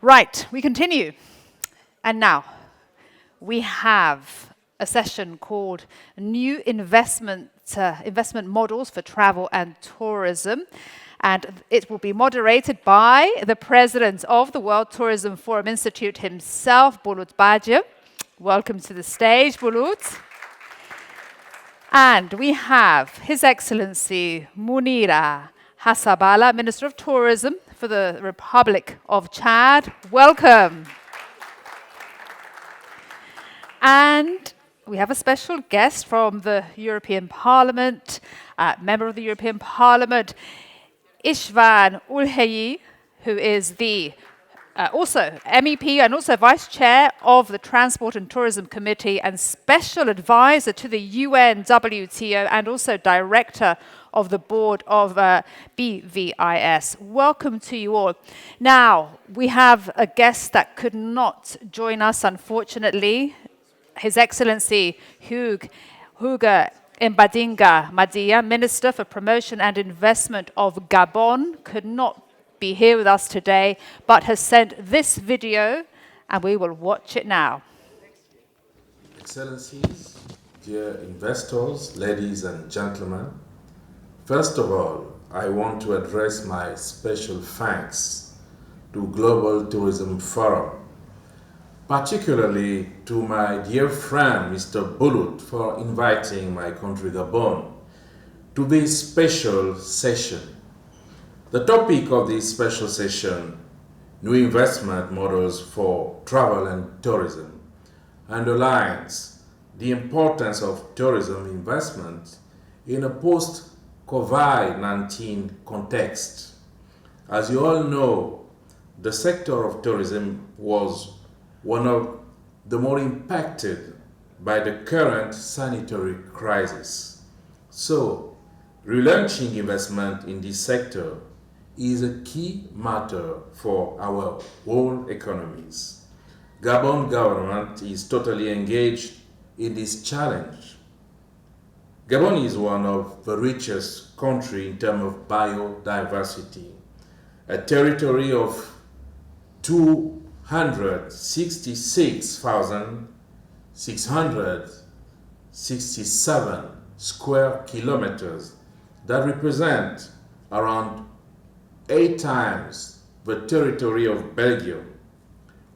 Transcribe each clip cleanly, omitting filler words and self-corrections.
Right, we continue. And now, we have a session called New Investment Models for Travel and Tourism. And it will be moderated by the president of the World Tourism Forum Institute himself, Bulut Bağcı. Welcome to the stage, Bulut. And we have His Excellency Mounira Hassaballah, Minister of Tourism for the Republic of Chad. Welcome. And we have a special guest from the European Parliament, member of the European Parliament, István Ujhelyi, who is the also MEP and also Vice Chair of the Transport and Tourism Committee and Special Advisor to the UN WTO and also Director of the Board of BVIS. Welcome to you all. Now, we have a guest that could not join us, unfortunately. His Excellency Hugues Mbadinga Madiya, Minister for Promotion and Investment of Gabon, could not be here with us today, but has sent this video, and we will watch it now. Excellencies, dear investors, ladies and gentlemen, first of all, I want to address my special thanks to Global Tourism Forum, particularly to my dear friend, Mr. Bulut, for inviting my country, Gabon, to this special session. The topic of this special session, New Investment Models for Travel and Tourism, underlines the importance of tourism investment in a post-COVID-19 context. As you all know, the sector of tourism was one of the more impacted by the current sanitary crisis. So, relaunching investment in this sector is a key matter for our whole economies. Gabon government is totally engaged in this challenge. Gabon is one of the richest countries in terms of biodiversity, a territory of 266,667 square kilometers that represent around 8 times the territory of Belgium.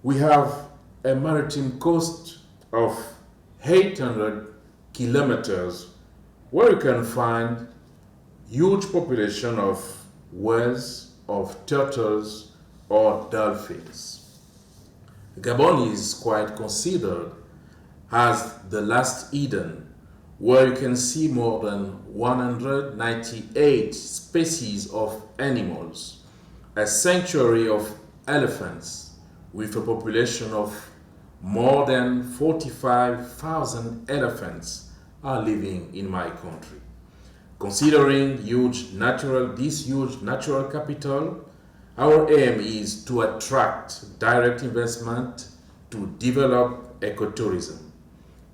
We have a maritime coast of 800 kilometers where you can find huge population of whales, of turtles, or dolphins. Gabon is quite considered as the last Eden, where you can see more than 198 species of animals, a sanctuary of elephants with a population of more than 45,000 elephants are living in my country. Considering this huge natural capital, our aim is to attract direct investment to develop ecotourism.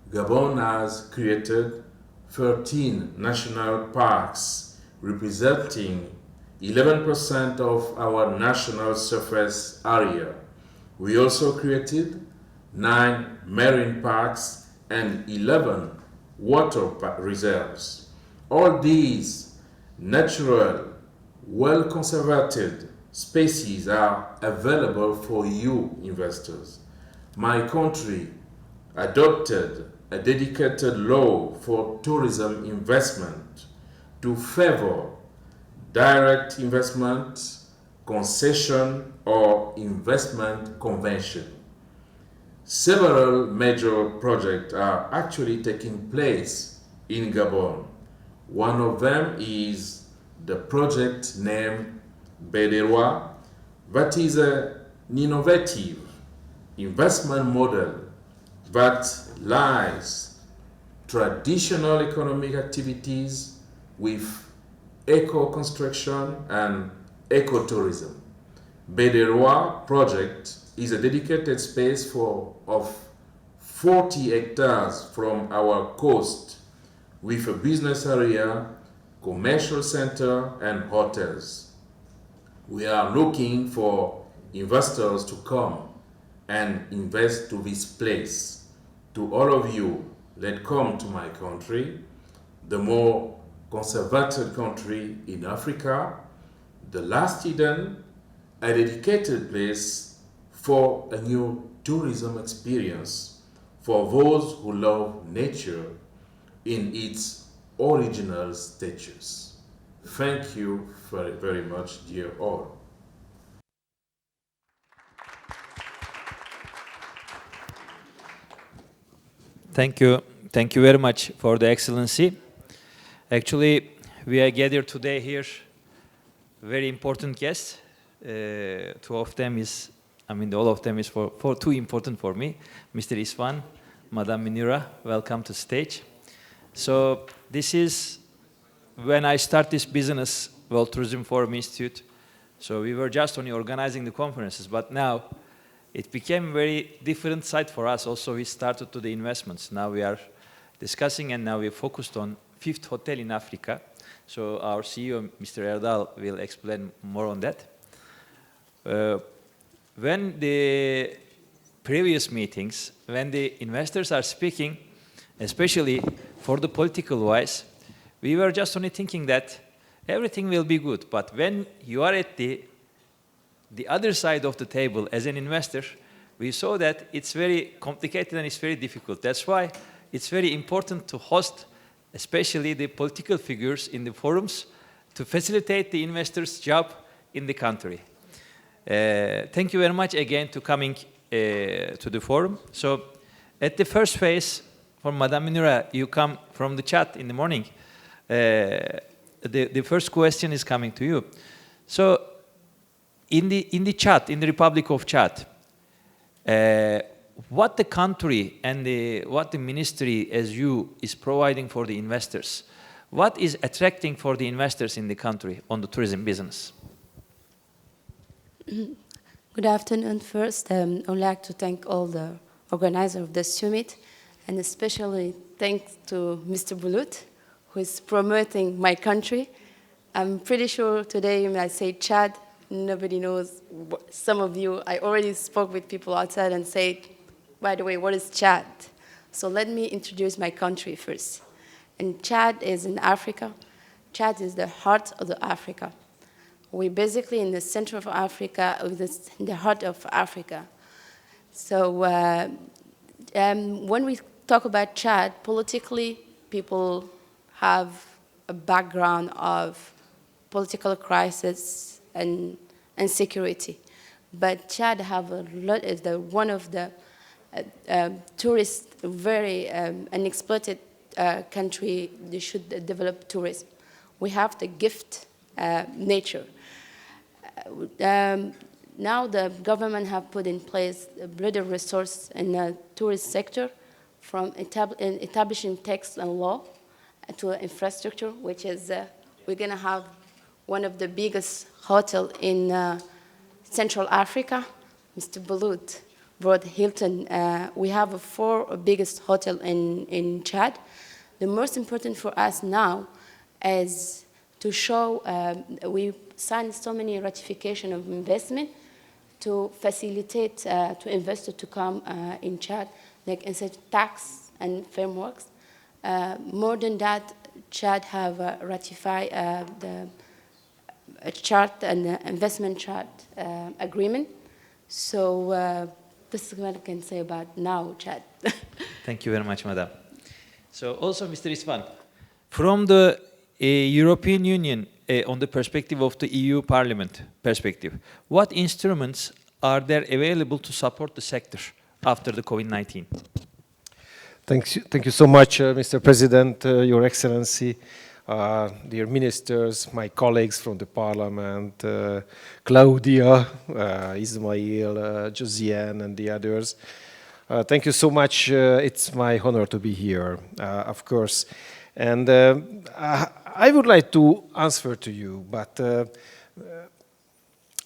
Gabon has created 13 national parks, representing 11% of our national surface area. We also created 9 marine parks and 11 water reserves. All these natural, well-conserved species are available for you investors. My country adopted a dedicated law for tourism investment to favor direct investment, concession, or investment convention. Several major projects are actually taking place in Gabon. One of them is the project named Mbadinga, that is an innovative investment model that lies traditional economic activities with eco-construction and ecotourism. Mbadinga project is a dedicated space of 40 hectares from our coast with a business area, commercial center, and hotels. We are looking for investors to come and invest to this place. To all of you that come to my country, the more conservative country in Africa, the last hidden, a dedicated place for a new tourism experience for those who love nature in its original status. Thank you very, very much, dear all. Thank you. Thank you very much for the excellency. Actually, we are gathered today here, very important guests. Two of them is, all of them is for too important for me. Mr. István, Madam Mounira, welcome to stage. So this is when I start this business, World Tourism Forum Institute. So we were just only organizing the conferences, but now it became a very different side for us. Also, we started to the investments. Now we are discussing, and now we focused on 5th hotel in Africa. So our CEO, Mr. Erdal, will explain more on that. When the previous meetings, when the investors are speaking, especially for the political wise, we were just only thinking that everything will be good. But when you are at the other side of the table as an investor, we saw that it's very complicated and it's very difficult. That's why it's very important to host, especially the political figures in the forums, to facilitate the investors' job in the country. Thank you very much again to coming to the forum. So at the first phase, for Madam Mounira, you come from the Tchad in the morning. The first question is coming to you. So in the Tchad, in the Republic of Tchad, what the country and what the ministry as you is providing for the investors, what is attracting for the investors in the country on the tourism business? Good afternoon. First, I would like to thank all the organizers of the summit, and especially thanks to Mr. Bulut, who is promoting my country. I'm pretty sure today when I say Tchad, nobody knows. Some of you, I already spoke with people outside and said, by the way, what is Tchad? So let me introduce my country first. And Tchad is in Africa. Tchad is the heart of the Africa. We're basically in the center of Africa, in the heart of Africa. So when we talk about Tchad, politically, people have a background of political crisis and security. But Tchad have a lot, is one of the tourist, very unexploited country. They should develop tourism. We have the gift nature. Now the government have put in place a broader resource in the tourist sector, from establishing tax and law to infrastructure, which is we're going to have one of the biggest hotel in Central Africa, Mr. Bulut brought Hilton. We have a 4 biggest hotel in Tchad. The most important for us now is to show, we signed so many ratification of investment to facilitate to investors to come in Tchad, like instead tax and frameworks. More than that, Tchad have ratified the chart and investment chart agreement. So this is what I can say about now, Tchad. Thank you very much, Madam. So also, Mr. István, from the European Union, on the perspective of the EU Parliament perspective, what instruments are there available to support the sector after the COVID-19? Thank you so much, Mr. President, Your Excellency, dear ministers, my colleagues from the Parliament, Claudia, Ismail, Josiane, and the others. Thank you so much. It's my honor to be here, of course. And I would like to answer to you, but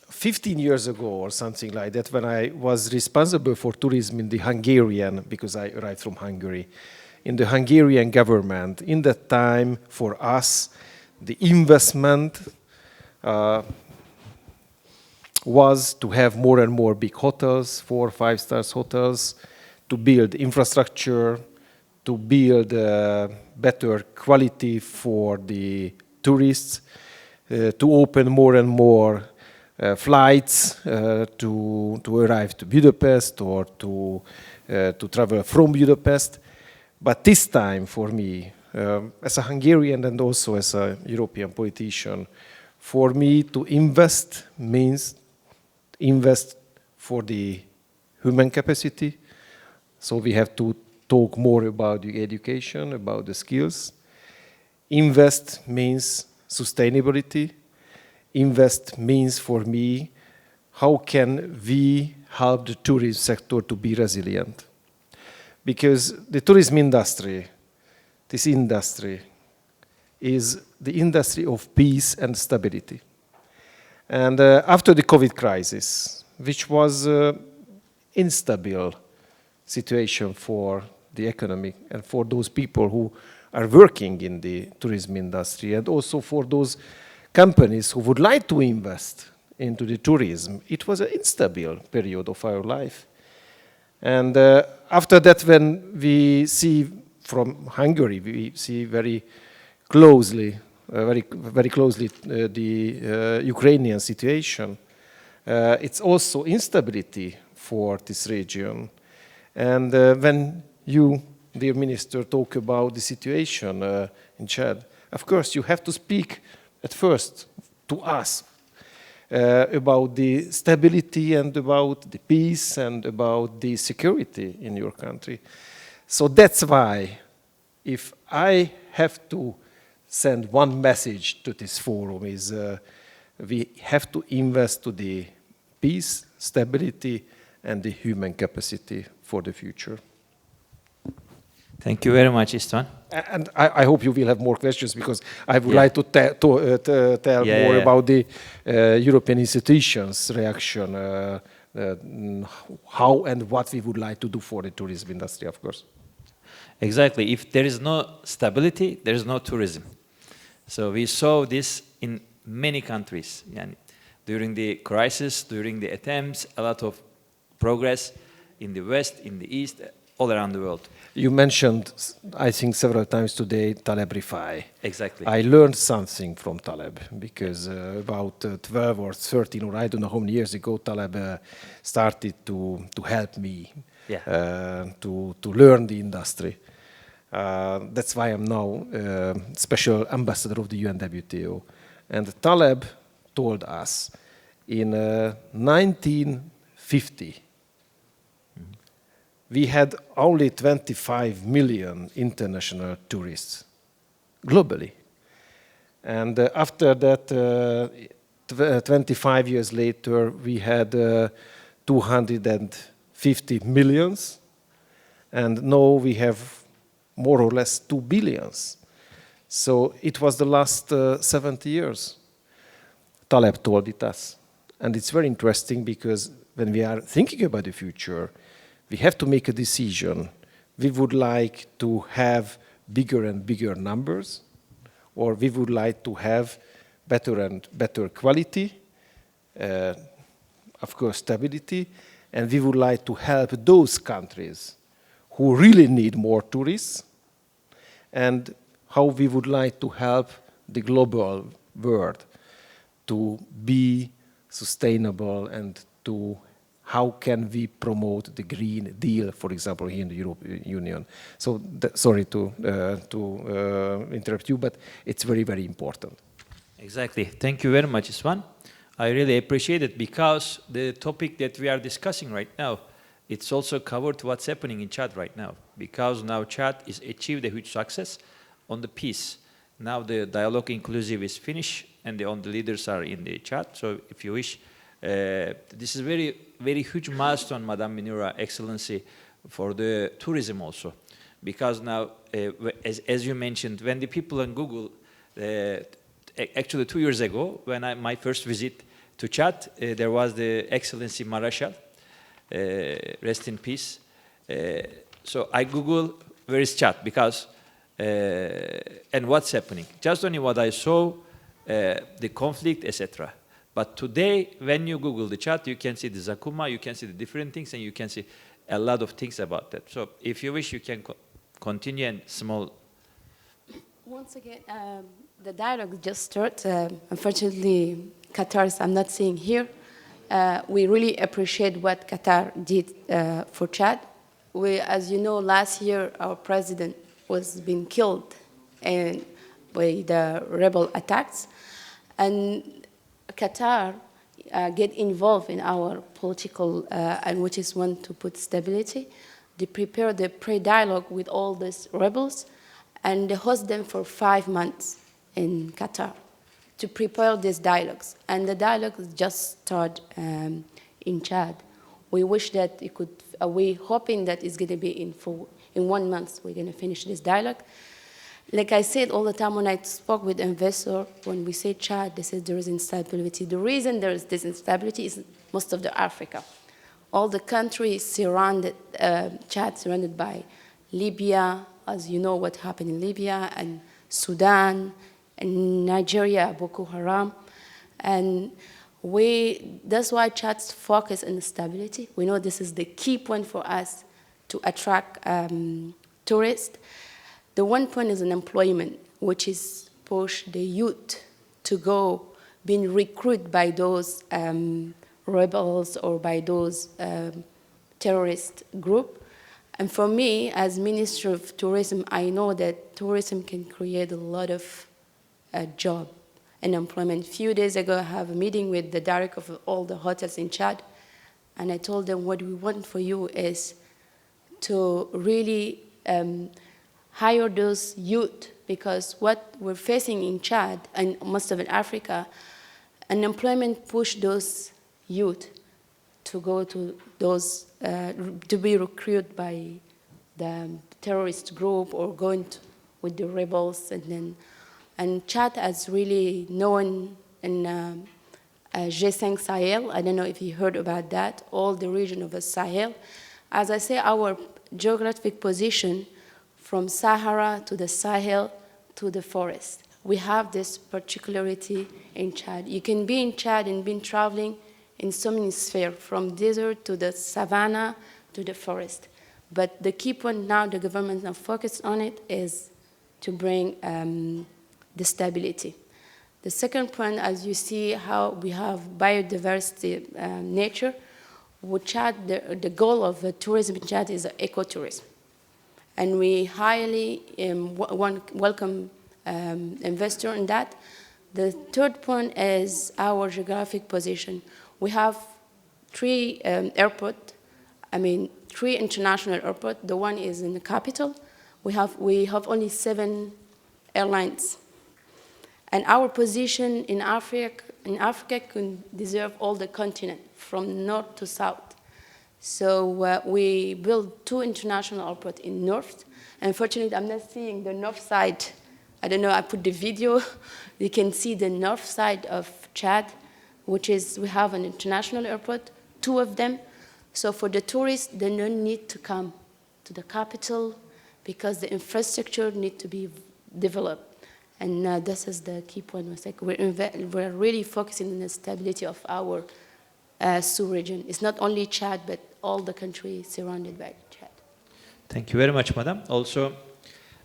15 years ago or something like that, when I was responsible for tourism in the Hungarian, because I arrived from Hungary, in the Hungarian government, in that time, for us, the investment was to have more and more big hotels, 4 or 5 stars hotels, to build infrastructure, to build better quality for the tourists, to open more and more flights to arrive to Budapest or to travel from Budapest. But this time for me, as a Hungarian and also as a European politician, for me to invest means invest for the human capacity. So we have to talk more about the education, about the skills. Invest means sustainability. Invest means for me, how can we help the tourism sector to be resilient? Because the tourism industry, this industry, is the industry of peace and stability. And after the COVID crisis, which was instable situation for the economy and for those people who are working in the tourism industry, and also for those companies who would like to invest into the tourism, it was an instable period of our life. And after that, when we see from Hungary, we see very closely the Ukrainian situation. It's also instability for this region. And when you, dear Minister, talk about the situation in Chad, of course you have to speak at first to us about the stability and about the peace and about the security in your country. So that's why, if I have to send one message to this forum, is we have to invest to the peace, stability, and the human capacity for the future. Thank you very much, István. And I hope you will have more questions, because I would like to tell more about the European institutions' reaction, how and what we would like to do for the tourism industry, of course. Exactly. If there is no stability, there is no tourism. So we saw this in many countries. During the crisis, during the attempts, a lot of progress in the West, in the East, all around the world. You mentioned, I think several times today, Taleb Rifai. Exactly. I learned something from Taleb, because about 12 or 13, or I don't know how many years ago, Taleb started to help me to learn the industry. That's why I'm now special ambassador of the UN WTO. And Taleb told us in 1950, we had only 25 million international tourists globally. And after that, 25 years later, we had 250 millions. And now we have more or less 2 billions. So it was the last 70 years. Taleb told it us. And it's very interesting, because when we are thinking about the future, we have to make a decision. We would like to have bigger and bigger numbers, or we would like to have better and better quality, of course stability, and we would like to help those countries who really need more tourists, and how we would like to help the global world to be sustainable, and to how can we promote the Green Deal, for example, here in the European Union. So, sorry to interrupt you, but it's very, very important. Exactly. Thank you very much, István. I really appreciate it, because the topic that we are discussing right now, it's also covered what's happening in Chad right now. Because now Chad has achieved a huge success on the peace. Now the dialogue inclusive is finished, and the leaders are in the Chad. So if you wish, this is very, very huge milestone, Madam Mounira, Excellency, for the tourism also. Because now, as you mentioned, when the people on Google, actually 2 years ago, when my first visit to Chad, there was the Excellency Marashal, rest in peace. So I Google, where is Chad? Because, and what's happening? Just only what I saw, the conflict, etc. But today, when you Google the Tchad, you can see the Zakuma, you can see the different things, and you can see a lot of things about that. So if you wish, you can continue and small. Once again, the dialogue just started. Unfortunately, Qatar, I'm not seeing here. We really appreciate what Qatar did for Chad. As you know, last year our president was being killed by the rebel attacks, and Qatar get involved in our political, and which is one to put stability. They prepare the pre-dialogue with all these rebels, and they host them for 5 months in Qatar to prepare these dialogues. And the dialogues just start in Chad. We wish that it could, we're hoping that it's going to be in 1 month, we're going to finish this dialogue. Like I said all the time when I spoke with investors, when we say Chad, they said there is instability. The reason there is this instability is most of the Africa. All the countries surrounded, Chad surrounded by Libya, as you know what happened in Libya, and Sudan, and Nigeria, Boko Haram. And that's why Chad's focus on stability. We know this is the key point for us to attract tourists. The one point is unemployment, which is push the youth to go, being recruited by those rebels or by those terrorist group. And for me, as Minister of Tourism, I know that tourism can create a lot of job and employment. A few days ago, I have a meeting with the director of all the hotels in Chad, and I told them what we want for you is to really hire those youth, because what we're facing in Chad and most of Africa, unemployment push those youth to go to those, to be recruited by the terrorist group or going with the rebels. And Chad has really known in G5 Sahel. I don't know if you heard about that, all the region of the Sahel. As I say, our geographic position from Sahara to the Sahel to the forest. We have this particularity in Chad. You can be in Chad and be traveling in so many spheres, from desert to the savanna to the forest. But the key point now, the government now focused on it, is to bring the stability. The second point, as you see how we have biodiversity nature, with Chad, the goal of tourism in Chad is ecotourism. And we highly welcome investor in that. The third point is our geographic position. We have 3 airports, three international airports. The one is in the capital. We have only 7 airlines. And our position in Africa can deserve all the continent, from north to south. So we built 2 international airports in north. Unfortunately, I'm not seeing the north side. I don't know, I put the video. You can see the north side of Chad, which is, we have an international airport, 2 of them. So for the tourists, they don't need to come to the capital because the infrastructure needs to be developed. And this is the key point. We're really focusing on the stability of our Sous region. It's not only Chad, but all the countries surrounded by Chad. Thank you very much, madam. Also,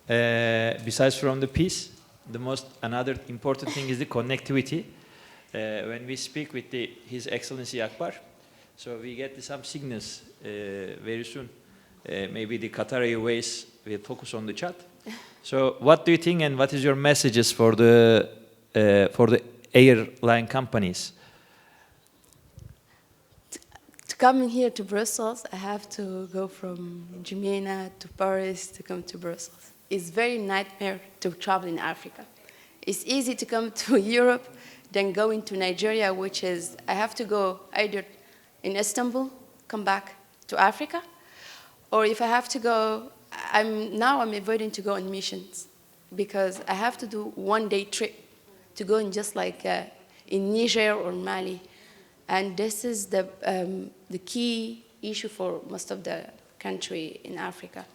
besides from the peace, another important thing is the connectivity. When we speak with His Excellency Akbar, so we get some signals very soon. Maybe the Qatar Airways will focus on the Chad. So what do you think, and what is your messages for the airline companies? To come in here to Brussels, I have to go from Jemena to Paris to come to Brussels. It's very nightmare to travel in Africa. It's easy to come to Europe than going to Nigeria, which is, I have to go either in Istanbul, come back to Africa, or if I have to go, I'm avoiding to go on missions because I have to do 1-day trip to go in just like in Niger or Mali. And this is the key issue for most of the country in Africa.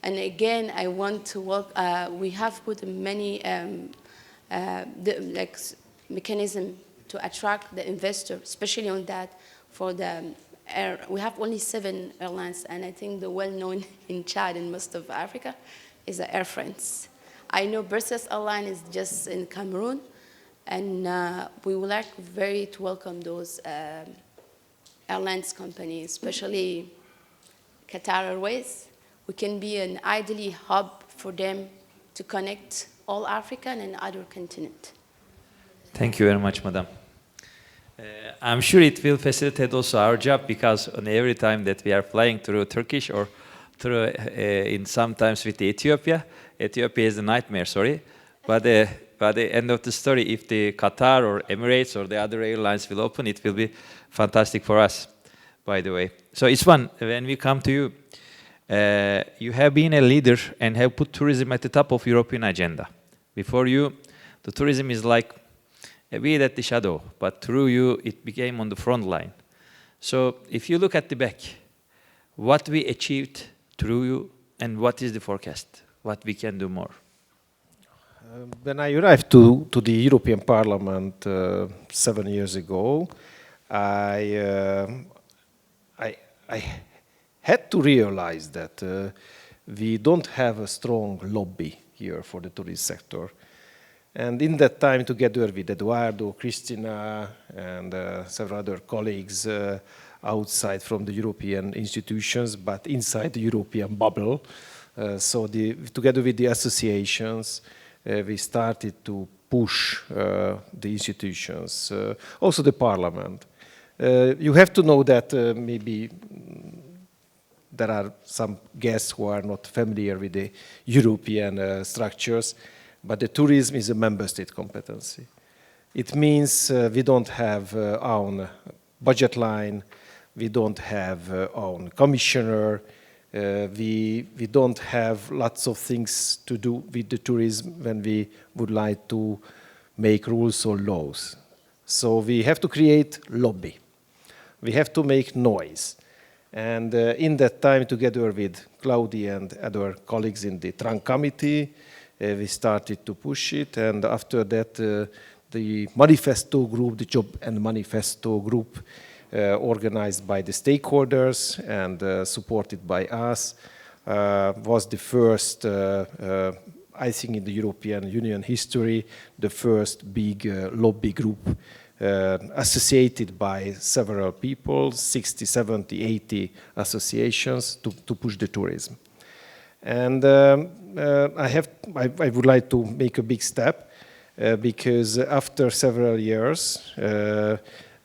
And again, I want to work, we have put many mechanism to attract the investor, especially on that for the air. We have only 7 airlines, and I think the well-known in Chad and most of Africa is the Air France. I know Brussels Airline is just in Cameroon, and we would like very to welcome those airlines companies, especially Qatar Airways. We can be an ideally hub for them to connect all African and other continent. Thank you very much, madam. I'm sure it will facilitate also our job, because on every time that we are flying through Turkish or through in sometimes with Ethiopia is a nightmare, sorry. But by the end of the story, if the Qatar or Emirates or the other airlines will open, it will be fantastic for us, by the way. So István, when we come to you, you have been a leader and have put tourism at the top of European agenda. Before you, the tourism is like a bit at the shadow, but through you, it became on the front line. So if you look at the back, what we achieved through you, and what is the forecast? What we can do more? When I arrived to the European Parliament 7 years ago, I had to realize that we don't have a strong lobby here for the tourist sector. And in that time, together with Eduardo, Cristina, and several other colleagues outside from the European institutions, but inside the European bubble, together with the associations, we started to push the institutions, also the parliament. You have to know that maybe there are some guests who are not familiar with the European structures, but the tourism is a member state competency. It means we don't have our own budget line, we don't have our own commissioner, we don't have lots of things to do with the tourism when we would like to make rules or laws. So we have to create lobby. We have to make noise. And in that time, together with Claudia and other colleagues in the Trunk Committee, we started to push it. And after that, the Manifesto Group, the Job and Manifesto Group, organized by the stakeholders and supported by us, was the first, I think in the European Union history, the first big lobby group associated by several people, 60, 70, 80 associations to push the tourism. And I would like to make a big step because after several years,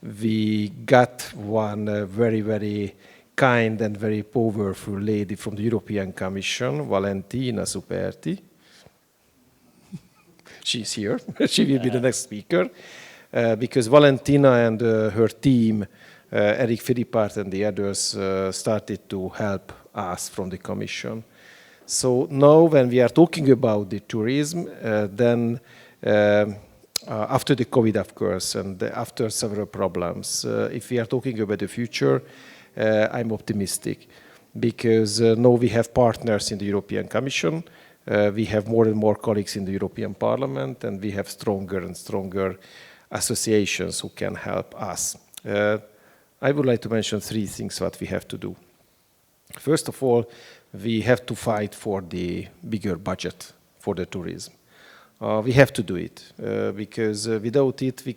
we got one very, very kind and very powerful lady from the European Commission, Valentina Superti. She's here. She will be the next speaker. Because Valentina and her team, Eric Philippart and the others, started to help us from the Commission. So now when we are talking about the tourism, then after the COVID, of course, and after several problems, if we are talking about the future, I'm optimistic. Because now we have partners in the European Commission, we have more and more colleagues in the European Parliament, and we have stronger and stronger associations who can help us. I would like to mention 3 things what we have to do. First of all, we have to fight for the bigger budget for the tourism. We have to do it because without it we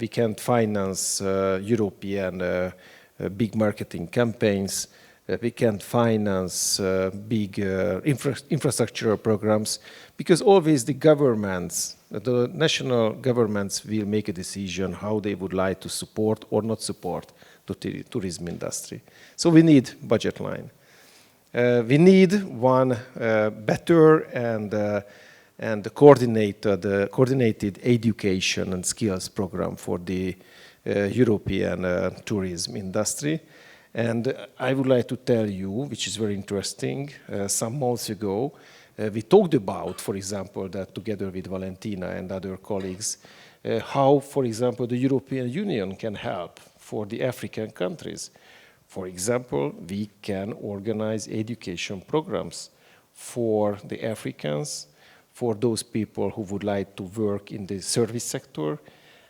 can't finance European big marketing campaigns. We can't finance big infrastructure programs because always the governments, the national governments will make a decision how they would like to support or not support the tourism industry. So we need budget line. We need one better and coordinated education and skills program for the European tourism industry. And I would like to tell you, which is very interesting, some months ago, we talked about, for example, that together with Valentina and other colleagues, how, for example, the European Union can help for the African countries. For example, we can organize education programs for the Africans, for those people who would like to work in the service sector,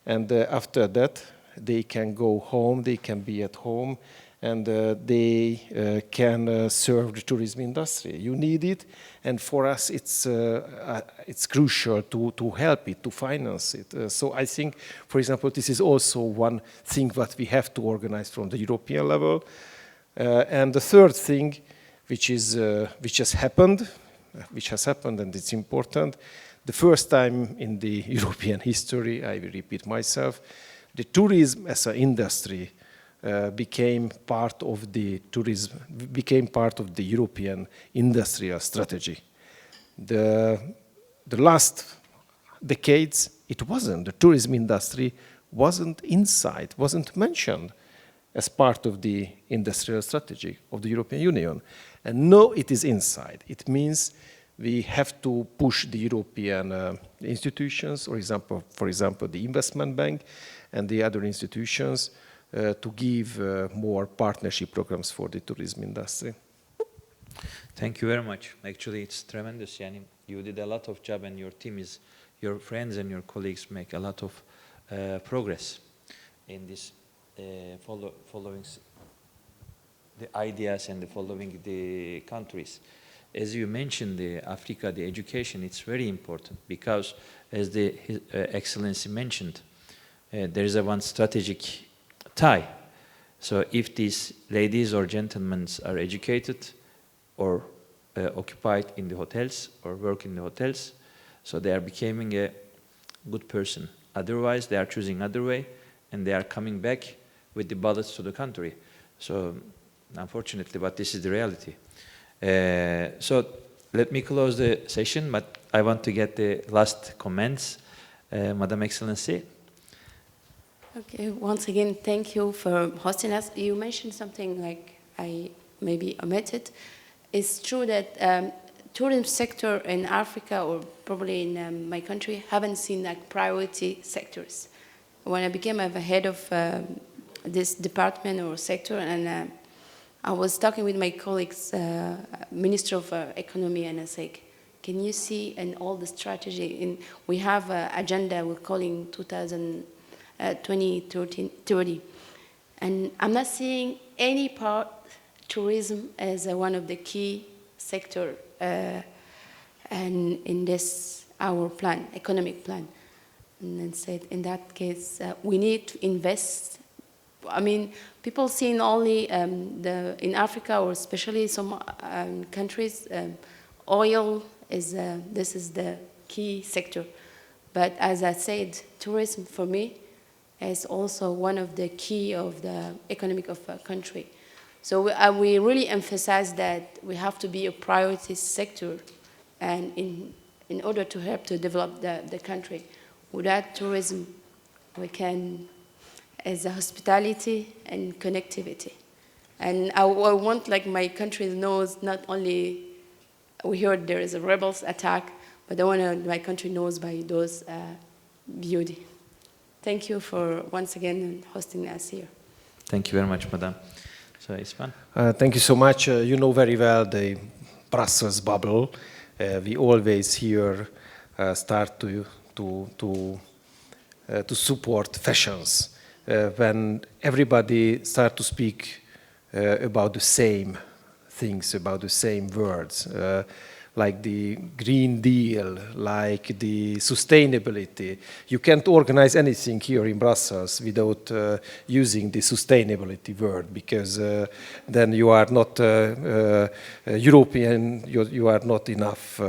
And after that, they can go home, they can be at home, and they can serve the tourism industry. You need it, and for us it's crucial to help it, to finance it. So I think, for example, this is also one thing that we have to organize from the European level. And the third thing, which has happened, and it's important, the first time in the European history, I will repeat myself, the tourism as an industry became part of the European industrial strategy. The last decades, it wasn't. The tourism industry wasn't mentioned as part of the industrial strategy of the European Union. And now it is inside. It means we have to push the European institutions, for example, the Investment Bank and the other institutions to give more partnership programs for the tourism industry. Thank you very much. Actually, it's tremendous. Yani, you did a lot of job, and your team your friends and your colleagues make a lot of progress in this following the ideas and following the countries. As you mentioned, Africa, the education, it's very important because, as His Excellency mentioned, there is one strategic tie. So if these ladies or gentlemen are educated or occupied in the hotels or work in the hotels, so they are becoming a good person. Otherwise, they are choosing other way, and they are coming back with the bullets to the country. So unfortunately, but this is the reality. So let me close the session, but I want to get the last comments. Madam Excellency. Okay, once again, thank you for hosting us. You mentioned something like I maybe omitted. It's true that tourism sector in Africa, or probably in my country, haven't seen like priority sectors. When I became the head of this department or sector, and I was talking with my colleagues, Minister of Economy, and I said, can you see in all the strategy, we have an agenda we're calling 2030, and I'm not seeing any part tourism as one of the key sector and in this our plan, economic plan. And then said, in that case, we need to invest. I mean, people seeing only in Africa, or especially some countries, oil is this is the key sector. But as I said, tourism for me is also one of the key of the economic of a country. So we really emphasize that we have to be a priority sector, and in order to help to develop the country. Without tourism, we can, as a hospitality and connectivity. And I want, like, my country knows not only we heard there is a rebels attack, but I want my country knows by those beauty. Thank you for once again hosting us here. Thank you very much, Madam. So, István. Thank you so much. You know very well the Brussels bubble. We always here start to support fashions when everybody start to speak about the same things, about the same words, like the Green Deal, like the sustainability. You can't organize anything here in Brussels without using the sustainability word, because then you are not European, you are not enough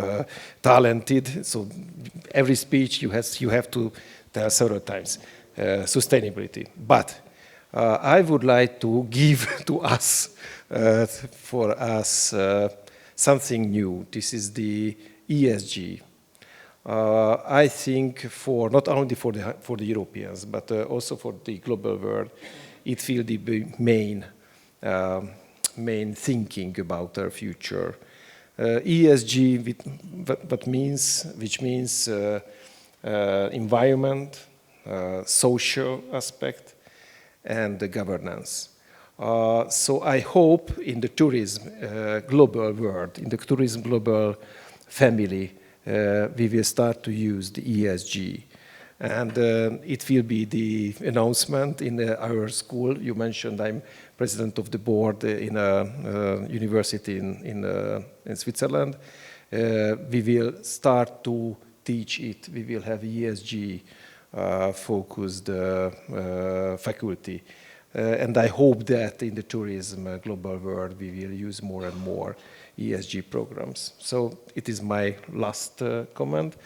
talented. So every speech you have to tell several times sustainability. But I would like to give to us, for us, something new. This is the ESG. I think for not only for the Europeans, but also for the global world, it will be the main thinking about our future. ESG, which means environment, social aspect, and the governance. So I hope in the tourism global world, in the tourism global family, we will start to use the ESG And it will be the announcement in our school. You mentioned I'm president of the board in a university in Switzerland. We will start to teach it. We will have ESG focused faculty. And I hope that in the tourism global world, we will use more and more ESG programs. So it is my last comment.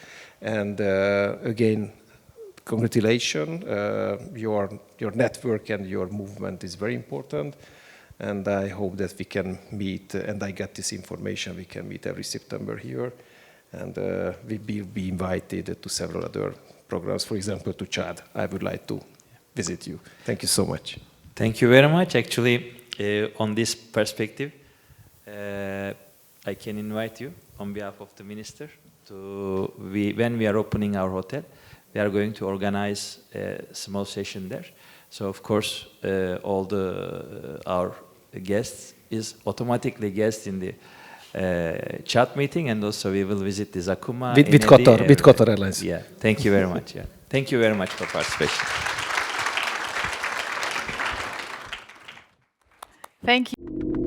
And again, congratulations. Your network and your movement is very important. And I hope that we can meet, and I get this information, we can meet every September here. And we will be invited to several other programs, for example, to Chad. I would like to visit you. Thank you so much. Thank you very much. Actually, on this perspective, I can invite you on behalf of the minister to, when we are opening our hotel, we are going to organize a small session there. So of course, all our guests is automatically guests in the chat meeting, and also we will visit the Zakuma with Qatar Airlines. Yeah, thank you very much. Yeah, thank you very much for participation. Thank you.